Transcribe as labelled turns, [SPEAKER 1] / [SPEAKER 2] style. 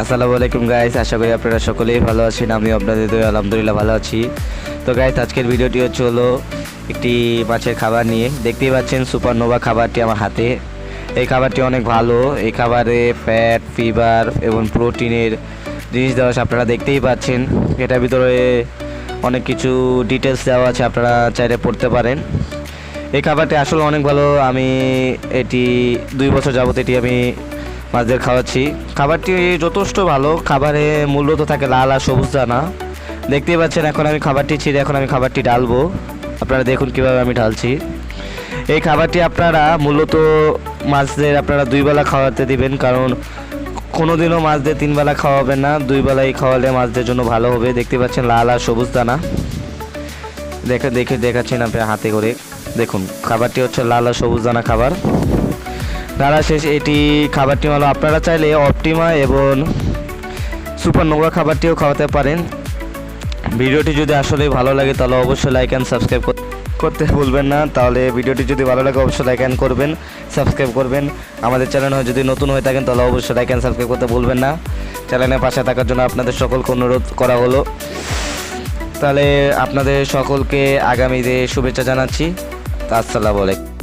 [SPEAKER 1] আসসালামু আলাইকুম গাইস, আশা করি আপনারা সকলেই ভালো আছেন। আমি আপনাদের দয়ায় আলহামদুলিল্লাহ ভালো আছি। তো গাইস, আজকের ভিডিওটি হলো একটি মাছের খাবার নিয়ে। দেখতেই পাচ্ছেন সুপারনোভা খাবারটি আমার হাতে। এই খাবারটি অনেক ভালো। এই খাবারে ফ্যাট, ফিবার এবং প্রোটিনের জিনিস দেওয়া আছে, আপনারা দেখতেই পাচ্ছেন। এটার ভিতরে অনেক কিছু ডিটেলস দেওয়া আছে, আপনারা চাইলে পড়তে পারেন। এই খাবারটি আসলে অনেক ভালো। আমি এটি 2 বছর যাবত এটি আমি মাছদের খাওয়াচ্ছি। খাবারটি যথেষ্ট ভালো। খাবারে মূলত থাকে লাল আর সবুজ দানা। দেখতেই পাচ্ছেন এখন আমি খাবারটি ছিঁড়ে এখন আমি খাবারটি ঢালবো। আপনারা দেখুন কিভাবে আমি ঢালছি। এই খাবারটি আপনারা মূলত মাছদের আপনারা 2 বেলা খাওয়াতে দিবেন, কারণ কোনোদিনও মাছদের 3 বেলা খাওয়াবেন না, 2 বেলাই খাওয়ালে মাছদের জন্য ভালো হবে। দেখতে পাচ্ছেন লাল আর সবুজ দানা। দেখাচ্ছেন আপনি হাতে করে। দেখুন খাবারটি হচ্ছে লাল আর সবুজ দানা খাবার। তারা শেষ এটি খাবারটি হলো আপনারা চাইলে অপটিমা এবং সুপারনোভা খাবারটিও খাওয়াতে পারেন। ভিডিওটি যদি আসলে ভালো লাগে তাহলে অবশ্যই লাইক অ্যান্ড সাবস্ক্রাইব করতে ভুলবেন না। তাহলে ভিডিওটি যদি ভালো লাগে অবশ্যই লাইক অ্যান্ড করবেন, সাবস্ক্রাইব করবেন। আমাদের চ্যানেল যদি নতুন হয়ে থাকেন তাহলে অবশ্যই লাইক অ্যান্ড সাবস্ক্রাইব করতে ভুলবেন না। চ্যানেলের পাশে থাকার জন্য আপনাদের সকলকে অনুরোধ করা হলো। তাহলে আপনাদের সকলকে আগামীতে শুভেচ্ছা জানাচ্ছি। আসসালামু আলাইকুম।